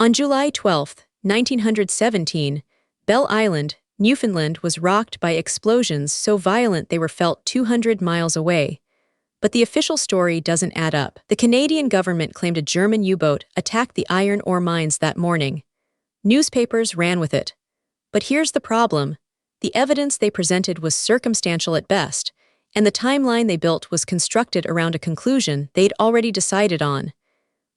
On July 12, 1917, Belle Island, Newfoundland was rocked by explosions so violent they were felt 200 miles away. But the official story doesn't add up. The Canadian government claimed a German U-boat attacked the iron ore mines that morning. Newspapers ran with it. But here's the problem. The evidence they presented was circumstantial at best, and the timeline they built was constructed around a conclusion they'd already decided on.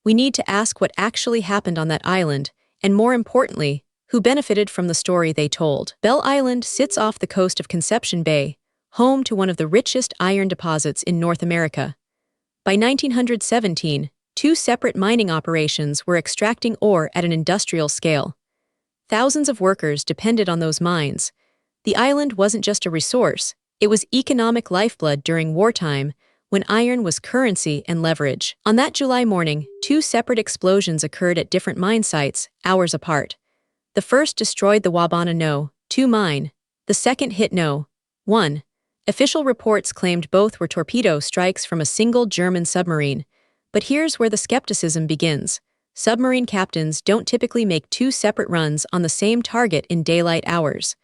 We need to ask what actually happened on that island, and more importantly, who benefited from the story they told. Belle Island sits off the coast of Conception Bay, home to one of the richest iron deposits in North America. By 1917, two separate mining operations were extracting ore at an industrial scale. Thousands of workers depended on those mines. The island wasn't just a resource, it was economic lifeblood during wartime, when iron was currency and leverage. On that July morning, two separate explosions occurred at different mine sites, hours apart. The first destroyed the Wabana 2 mine. The second hit No. 1. Official reports claimed both were torpedo strikes from a single German submarine. But here's where the skepticism begins. Submarine captains don't typically make two separate runs on the same target in daylight hours.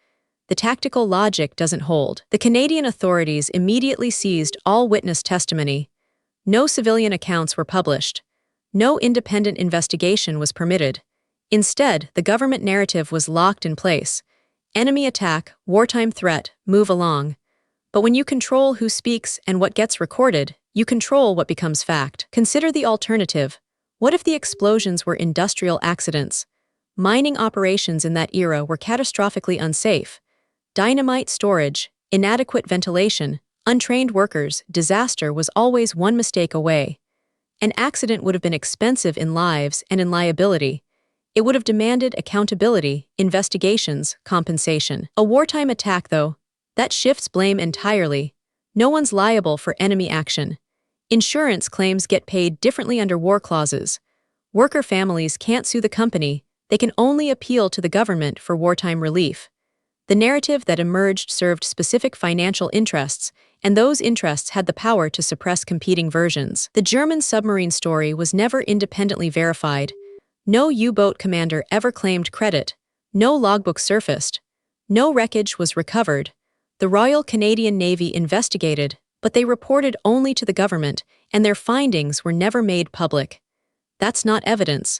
The tactical logic doesn't hold. The Canadian authorities immediately seized all witness testimony. No civilian accounts were published. No independent investigation was permitted. Instead, the government narrative was locked in place. Enemy attack, wartime threat, move along. But when you control who speaks and what gets recorded, you control what becomes fact. Consider the alternative. What if the explosions were industrial accidents? Mining operations in that era were catastrophically unsafe. Dynamite storage, inadequate ventilation, untrained workers, disaster was always one mistake away. An accident would have been expensive in lives and in liability. It would have demanded accountability, investigations, compensation. A wartime attack, though, that shifts blame entirely. No one's liable for enemy action. Insurance claims get paid differently under war clauses. Worker families can't sue the company, they can only appeal to the government for wartime relief. The narrative that emerged served specific financial interests, and those interests had the power to suppress competing versions. The German submarine story was never independently verified. No U-boat commander ever claimed credit. No logbook surfaced. No wreckage was recovered. The Royal Canadian Navy investigated, but they reported only to the government, and their findings were never made public. That's not evidence.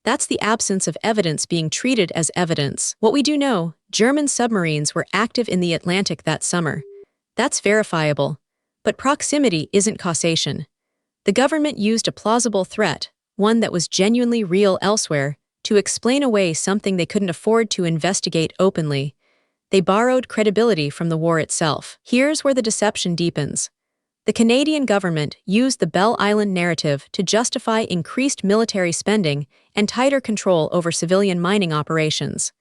That's the absence of evidence being treated as evidence. What we do know, German submarines were active in the Atlantic that summer. That's verifiable. But proximity isn't causation. The government used a plausible threat, one that was genuinely real elsewhere, to explain away something they couldn't afford to investigate openly. They borrowed credibility from the war itself. Here's where the deception deepens. The Canadian government used the Belle Island narrative to justify increased military spending and tighter control over civilian mining operations.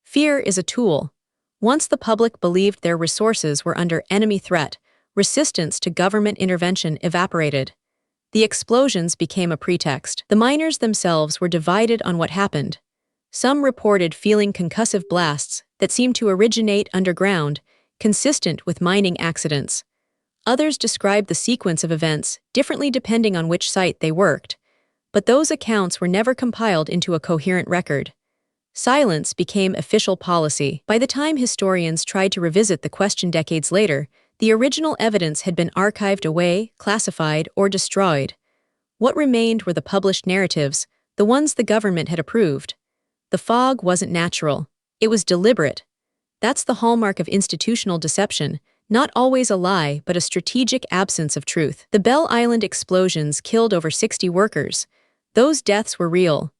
Fear is a tool. Once the public believed their resources were under enemy threat, resistance to government intervention evaporated. The explosions became a pretext. The miners themselves were divided on what happened. Some reported feeling concussive blasts that seemed to originate underground, consistent with mining accidents. Others described the sequence of events differently depending on which site they worked. But those accounts were never compiled into a coherent record. Silence became official policy. By the time historians tried to revisit the question decades later, the original evidence had been archived away, classified, or destroyed. What remained were the published narratives, the ones the government had approved. The fog wasn't natural. It was deliberate. That's the hallmark of institutional deception, not always a lie, but a strategic absence of truth. The Belle Island explosions killed over 60 workers. Those deaths were real.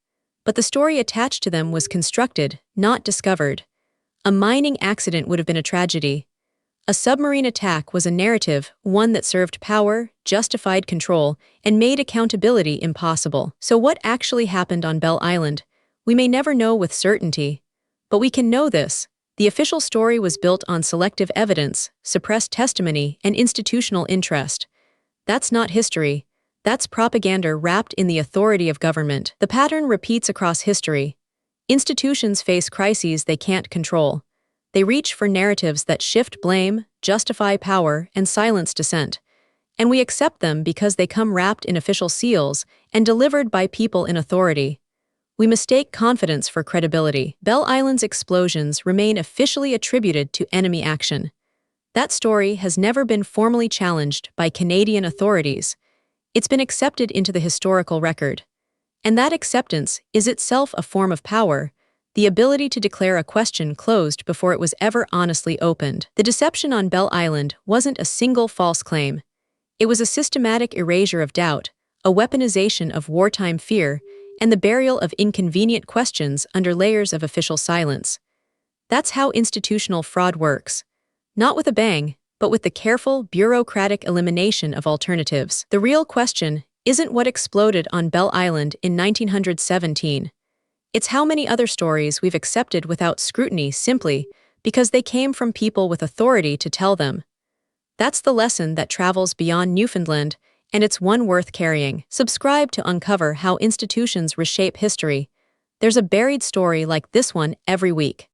But the story attached to them was constructed, not discovered. A mining accident would have been a tragedy. A submarine attack was a narrative, one that served power, justified control, and made accountability impossible. So what actually happened on Belle Island? We may never know with certainty. But we can know this. The official story was built on selective evidence, suppressed testimony, and institutional interest. That's not history. That's propaganda wrapped in the authority of government. The pattern repeats across history. Institutions face crises they can't control. They reach for narratives that shift blame, justify power, and silence dissent. And we accept them because they come wrapped in official seals and delivered by people in authority. We mistake confidence for credibility. Belle Island's explosions remain officially attributed to enemy action. That story has never been formally challenged by Canadian authorities. It's been accepted into the historical record. And that acceptance is itself a form of power, the ability to declare a question closed before it was ever honestly opened. The deception on Belle Island wasn't a single false claim. It was a systematic erasure of doubt, a weaponization of wartime fear, and the burial of inconvenient questions under layers of official silence. That's how institutional fraud works. Not with a bang, but with the careful, bureaucratic elimination of alternatives. The real question isn't what exploded on Belle Island in 1917. It's how many other stories we've accepted without scrutiny simply because they came from people with authority to tell them. That's the lesson that travels beyond Newfoundland, and it's one worth carrying. Subscribe to uncover how institutions reshape history. There's a buried story like this one every week.